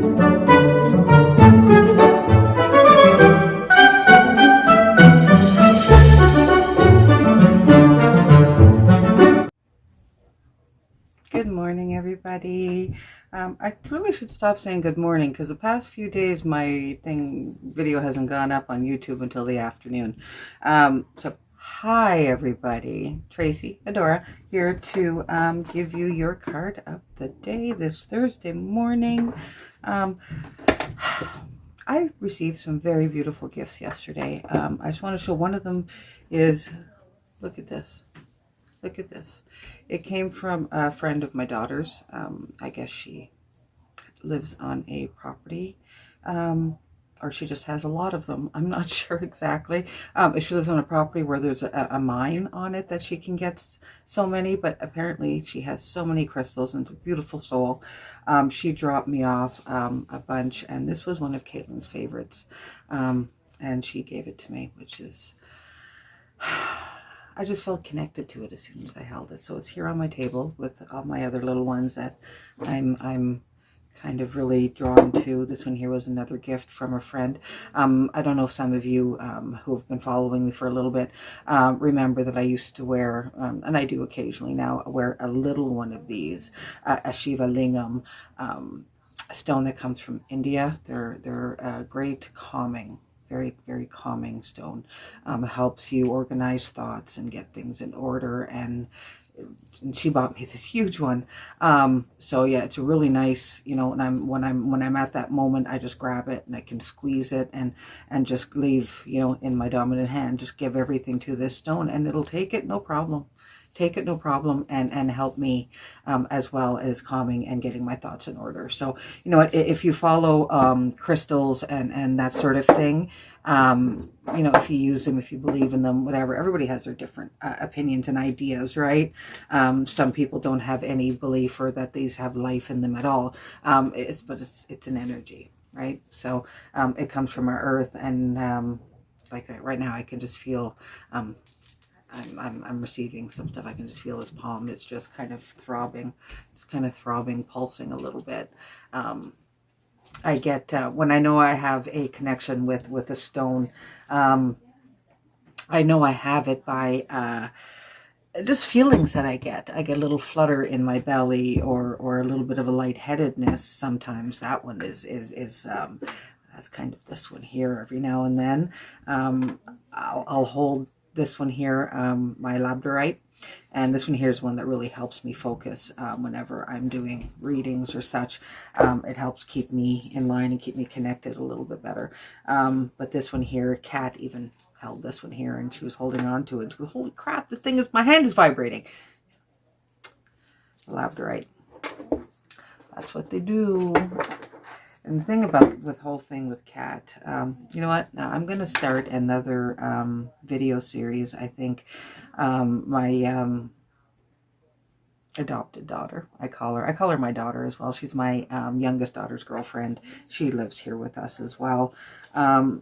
Good morning, everybody. I really should stop saying good morning because the past few days my video hasn't gone up on YouTube until the afternoon. So hi, everybody. Tracy, Adora, here to give you your card of the day this Thursday morning. I received some very beautiful gifts yesterday. I just want to show one of them is, look at this. Look at this. It came from a friend of my daughter's. I guess she lives on a property, or she just has a lot of them. I'm not sure exactly. If she lives on a property where there's a mine on it that she can get so many, but apparently she has so many crystals and a beautiful soul. She dropped me off a bunch, and this was one of Caitlin's favorites. And she gave it to me, which is... I just felt connected to it as soon as I held it. So it's here on my table with all my other little ones that I'm kind of really drawn to. This one here was another gift from a friend. I don't know if some of you who have been following me for a little bit remember that I used to wear, and I do occasionally now, wear a little one of these, a Shiva Lingam, a stone that comes from India. They're great calming. Very, very calming stone. Helps you organize thoughts and get things in order. And she bought me this huge one. So yeah, it's a really nice, you know, when I'm at that moment, I just grab it and I can squeeze it and just leave, you know, in my dominant hand, just give everything to this stone and it'll take it, no problem. Take it, no problem, and help me as well as calming and getting my thoughts in order. So, you know, if you follow crystals and that sort of thing, you know, if you use them, if you believe in them, whatever, everybody has their different opinions and ideas, right? Some people don't have any belief or that these have life in them at all. But it's an energy, right? So it comes from our earth, and like right now, I can just feel. I'm receiving some stuff. I can just feel his palm. It's just kind of throbbing, pulsing a little bit. I get, when I know I have a connection with a stone, I know I have it by just feelings that I get. I get a little flutter in my belly or a little bit of a lightheadedness. Sometimes that one is that's kind of this one here every now and then. I'll hold this one here, my labradorite, and this one here is one that really helps me focus whenever I'm doing readings or such. It helps keep me in line and keep me connected a little bit better. But this one here, Kat even held this one here and she was holding on to it. She goes, holy crap, this thing is, my hand is vibrating. Labradorite. That's what they do. And the thing about the whole thing with Kat, you know what? Now I'm going to start another video series. I think my adopted daughter, I call her my daughter as well. She's my youngest daughter's girlfriend. She lives here with us as well.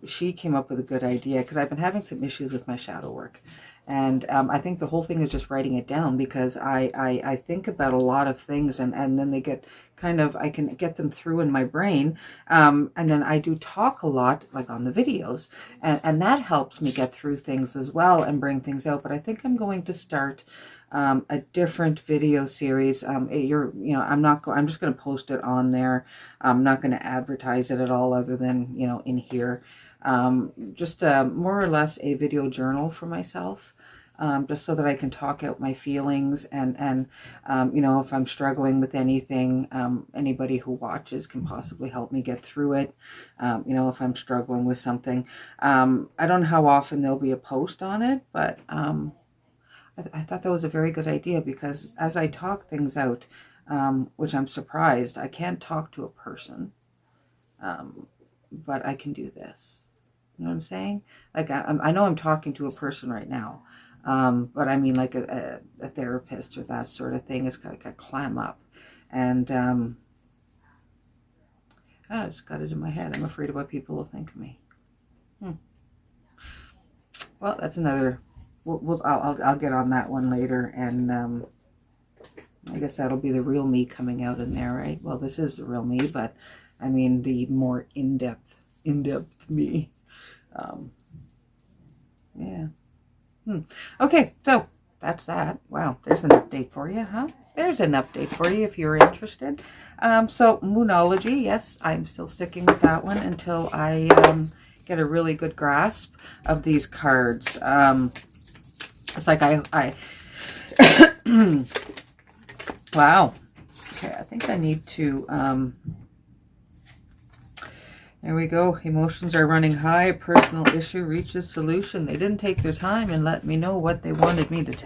She came up with a good idea because I've been having some issues with my shadow work. And I think the whole thing is just writing it down because I think about a lot of things and then they get kind of, I can get them through in my brain. And then I do talk a lot, like on the videos, and that helps me get through things as well and bring things out. But I think I'm going to start a different video series. I'm just going to post it on there. I'm not going to advertise it at all other than, you know, in here. Just more or less a video journal for myself. Just so that I can talk out my feelings and you know, if I'm struggling with anything, anybody who watches can possibly help me get through it. You know, if I'm struggling with something. I don't know how often there'll be a post on it, but I thought that was a very good idea because as I talk things out, which I'm surprised, I can't talk to a person, but I can do this. You know what I'm saying? Like, I know I'm talking to a person right now, but I mean like a therapist or that sort of thing is like a clam up. And I just got it in my head. I'm afraid of what people will think of me. Well, that's another... I'll get on that one later, and I guess that'll be the real me coming out in there, right? Well, this is the real me, but I mean the more in-depth me. Yeah. Okay, so that's that. Wow, there's an update for you, huh? There's an update for you if you're interested. So Moonology, yes, I'm still sticking with that one until I get a really good grasp of these cards. It's like I wow. Okay, I think I need to there we go. Emotions are running high. A personal issue reaches solution. They didn't take their time and let me know what they wanted me to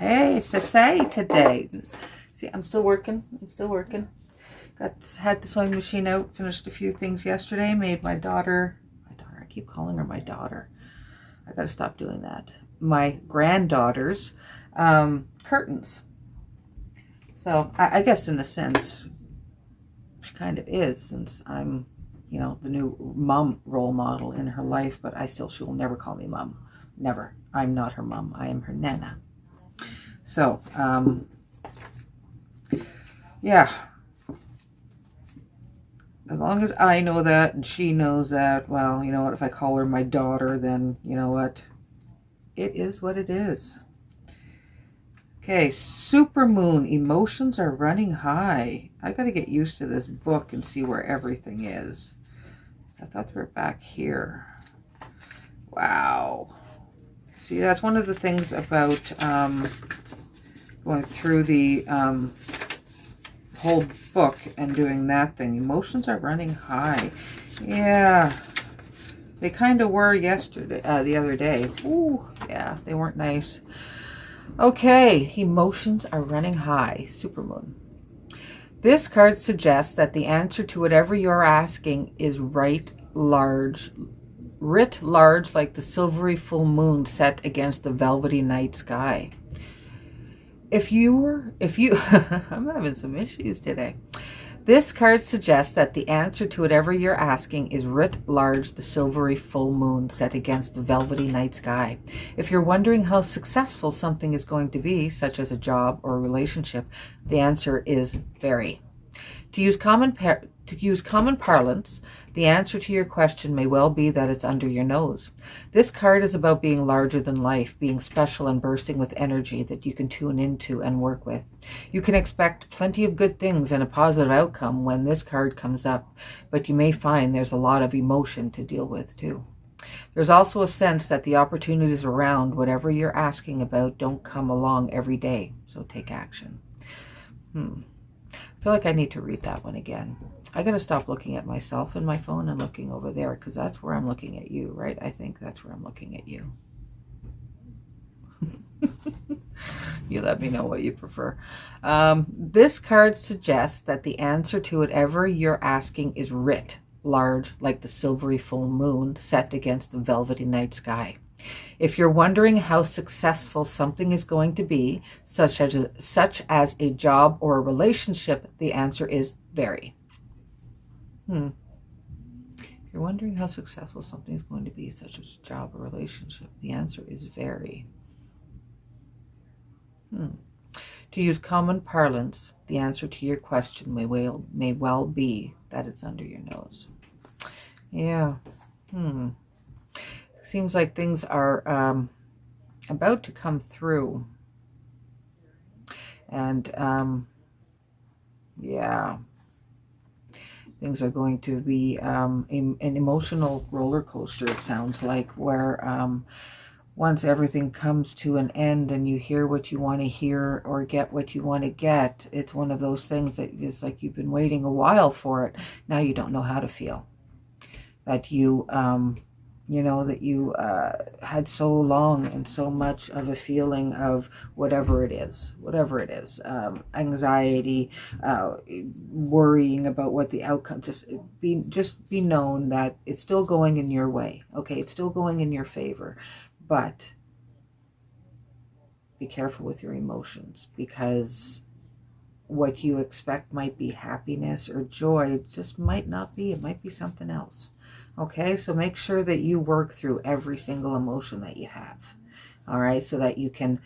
say today. See, I'm still working. Had the sewing machine out. Finished a few things yesterday. Made my daughter. I keep calling her my daughter. I got to stop doing that. My granddaughter's curtains. So I guess in a sense, she kind of is, since I'm, you know, the new mom role model in her life, but she will never call me mom. Never. I'm not her mom. I am her nana. So, yeah. As long as I know that and she knows that, well, you know what, if I call her my daughter, then you know what? It is what it is. Okay, Supermoon, emotions are running high. I got to get used to this book and see where everything is. I thought they were back here. Wow. See, that's one of the things about going through the whole book and doing that thing. Emotions are running high. Yeah. They kind of were yesterday, the other day. Ooh, yeah, they weren't nice. Okay, emotions are running high. Supermoon. This card suggests that the answer to whatever you're asking is writ large like the silvery full moon set against the velvety night sky. I'm having some issues today. This card suggests that the answer to whatever you're asking is writ large, the silvery full moon set against the velvety night sky. If you're wondering how successful something is going to be, such as a job or a relationship, the answer is very. To use common parlance, the answer to your question may well be that it's under your nose. This card is about being larger than life, being special and bursting with energy that you can tune into and work with. You can expect plenty of good things and a positive outcome when this card comes up, but you may find there's a lot of emotion to deal with too. There's also a sense that the opportunities around whatever you're asking about don't come along every day, so take action. I feel like I need to read that one again. I got to stop looking at myself in my phone and looking over there, because that's where I'm looking at you, right? I think that's where I'm looking at you. You let me know what you prefer. This card suggests that the answer to whatever you're asking is writ large like the silvery full moon set against the velvety night sky. If you're wondering how successful something is going to be, such as a job or a relationship, the answer is very. If you're wondering how successful something is going to be, such as a job or relationship, the answer is very. To use common parlance, the answer to your question may well be that it's under your nose. Yeah. Seems like things are about to come through. And yeah, things are going to be an emotional roller coaster, it sounds like, where once everything comes to an end and you hear what you want to hear or get what you want to get, it's one of those things that is like you've been waiting a while for it. Now you don't know how to feel. That you had so long and so much of a feeling of whatever it is, anxiety, worrying about what the outcome, just be known that it's still going in your way. Okay, it's still going in your favor, but be careful with your emotions, because what you expect might be happiness or joy just might not be. It might be something else. Okay, so make sure that you work through every single emotion that you have. All right, so that you can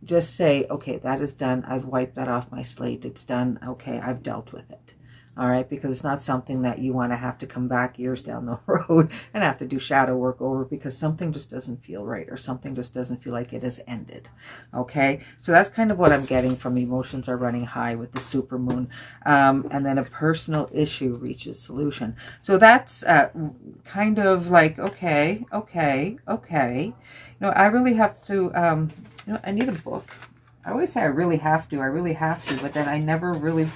just say, okay, that is done. I've wiped that off my slate. It's done. Okay, I've dealt with it. All right, because it's not something that you want to have to come back years down the road and have to do shadow work over, because something just doesn't feel right, or something just doesn't feel like it has ended. Okay, so that's kind of what I'm getting from emotions are running high with the super moon. And then a personal issue reaches solution. So that's kind of like, okay. I really have to, I need a book. I always say I really have to, but then I never really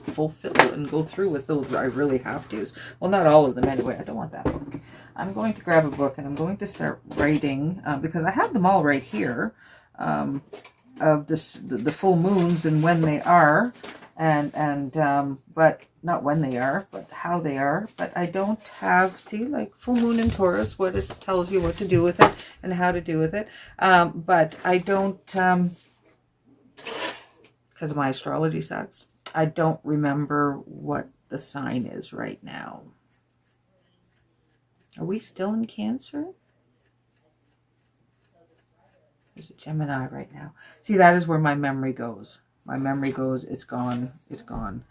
fulfill and go through with those I really have to. Well, not all of them anyway. I don't want that book. I'm going to grab a book and I'm going to start writing, because I have them all right here, of this, the full moons and when they are, but not when they are, but how they are. But I don't have, see, like full moon in Taurus, what it tells you what to do with it and how to do with it. But I don't, because my astrology sucks, I don't remember what the sign is right now. Are we still in Cancer? There's a Gemini right now. See, that is where my memory goes. My memory goes, it's gone. It's gone.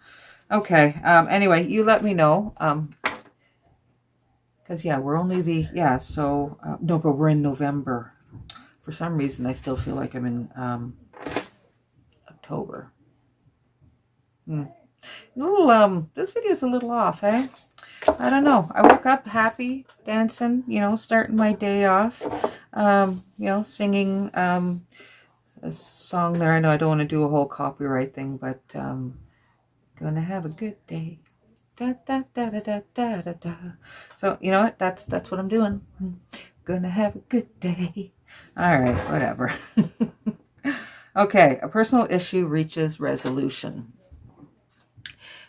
Okay. Anyway, you let me know. Because, yeah, we're only the, yeah, so, no, but we're in November. For some reason, I still feel like I'm in October. This video's a little off, eh? I don't know. I woke up happy, dancing, starting my day off, singing a song there. I know I don't want to do a whole copyright thing, but gonna have a good day. Da, da, da, da, da, da, da, da. So, you know what? That's what I'm doing. Gonna have a good day. All right, whatever. Okay, a personal issue reaches resolution.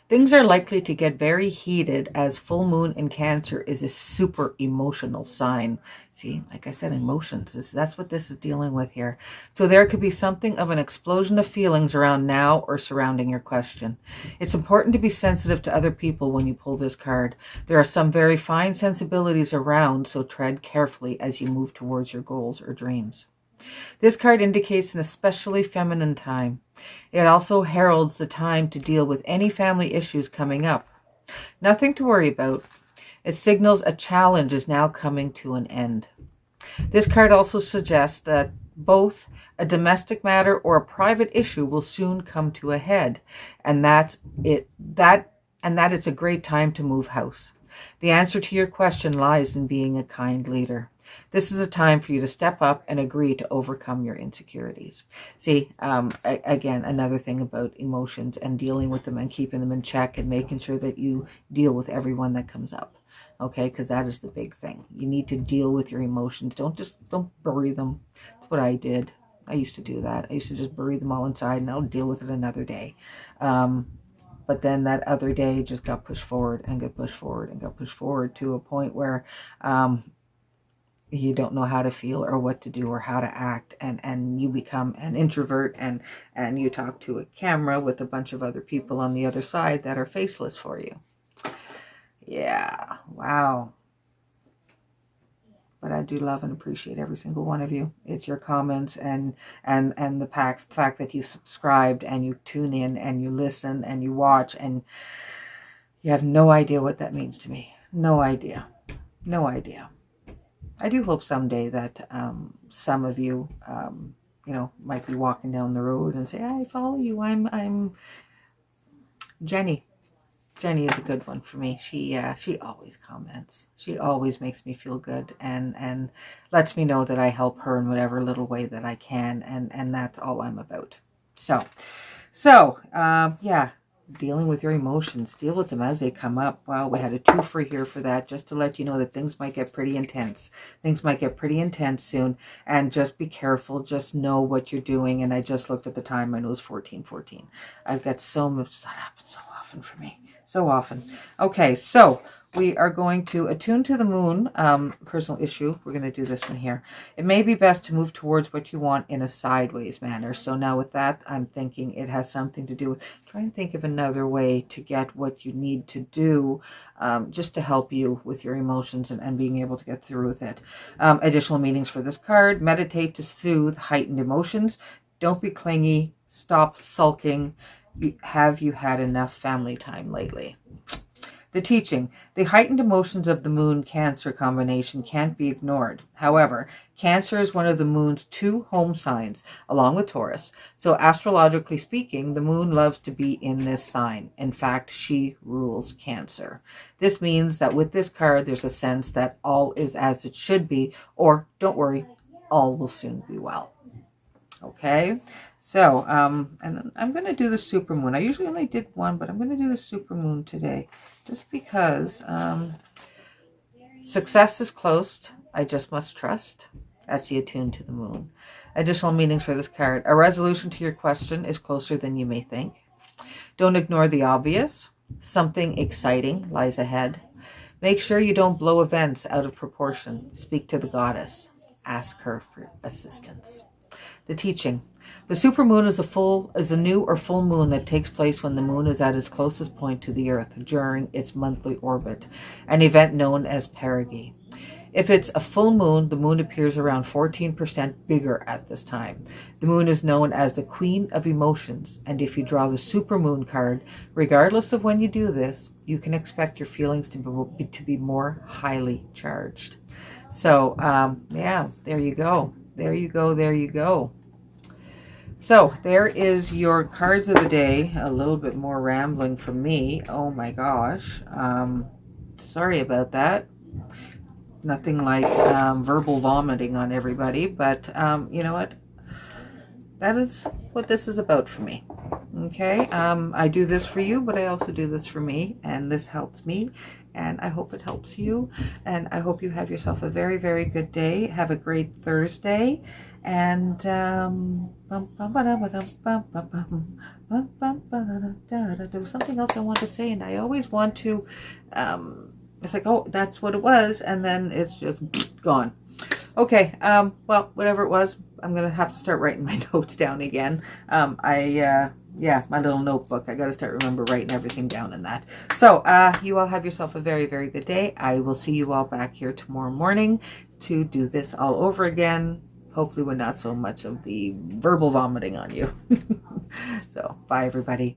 Things are likely to get very heated, as full moon in Cancer is a super emotional sign. See, like I said, emotions, that's what this is dealing with here. So there could be something of an explosion of feelings around now or surrounding your question. It's important to be sensitive to other people when you pull this card. There are some very fine sensibilities around, so tread carefully as you move towards your goals or dreams. This card indicates an especially feminine time. It also heralds the time to deal with any family issues coming up. Nothing to worry about. It signals a challenge is now coming to an end. This card also suggests that both a domestic matter or a private issue will soon come to a head, and that it's a great time to move house. The answer to your question lies in being a kind leader. This is a time for you to step up and agree to overcome your insecurities. See, again, another thing about emotions and dealing with them and keeping them in check and making sure that you deal with everyone that comes up. Okay, because that is the big thing. You need to deal with your emotions. Don't bury them. That's what I did. I used to do that. I used to just bury them all inside and I'll deal with it another day. But then that other day just got pushed forward and got pushed forward and got pushed forward to a point where you don't know how to feel or what to do or how to act, and you become an introvert, and you talk to a camera with a bunch of other people on the other side that are faceless for you. Yeah, wow. But I do love and appreciate every single one of you. It's your comments and the fact that you subscribed and you tune in and you listen and you watch, and you have no idea what that means to me. No idea. No idea. I do hope someday that some of you, might be walking down the road and say, I follow you. I'm Jenny. Jenny is a good one for me. She always comments. She always makes me feel good and lets me know that I help her in whatever little way that I can. And that's all I'm about. So, yeah. Dealing with your emotions. Deal with them as they come up. Wow, we had a 2 for here for that, just to let you know that things might get pretty intense. Things might get pretty intense soon, and just be careful. Just know what you're doing. And I just looked at the time. I know it's 14:14. I've got so much. That happens so often for me. So often. Okay, so we are going to attune to the moon, personal issue. We're going to do this one here. It may be best to move towards what you want in a sideways manner. So now with that, I'm thinking it has something to do with, try and think of another way to get what you need to do, just to help you with your emotions and being able to get through with it. Additional meanings for this card: meditate to soothe heightened emotions. Don't be clingy. Stop sulking. Have you had enough family time lately? The teaching. The heightened emotions of the moon Cancer combination can't be ignored. However, Cancer is one of the moon's 2 home signs, along with Taurus. So astrologically speaking, the moon loves to be in this sign. In fact, she rules Cancer. This means that with this card, there's a sense that all is as it should be, or don't worry, all will soon be well. Okay, so and then I'm going to do the supermoon. I usually only did one, but I'm going to do the supermoon today just because success is close. I just must trust. As you attune to the moon. Additional meanings for this card. A resolution to your question is closer than you may think. Don't ignore the obvious. Something exciting lies ahead. Make sure you don't blow events out of proportion. Speak to the goddess. Ask her for assistance. The teaching. The supermoon is a new or full moon that takes place when the moon is at its closest point to the earth during its monthly orbit, an event known as perigee. If it's a full moon, the moon appears around 14% bigger at this time. The moon is known as the Queen of Emotions, and if you draw the supermoon card, regardless of when you do this, you can expect your feelings to be more highly charged. So, yeah, there you go. There you go, there you go. So, there is your cards of the day. A little bit more rambling from me. Oh my gosh. Sorry about that. Nothing like verbal vomiting on everybody, but you know what? That is what this is about for me. Okay, I do this for you, but I also do this for me, and this helps me, and I hope it helps you, and I hope you have yourself a very, very good day. Have a great Thursday, and there was something else I wanted to say, and I always want to, it's like, oh, that's what it was, and then it's just gone. Okay, well, whatever it was, I'm going to have to start writing my notes down again. Yeah, my little notebook. I got to start writing everything down in that. So, you all have yourself a very, very good day. I will see you all back here tomorrow morning to do this all over again. Hopefully with not so much of the verbal vomiting on you. So, bye everybody.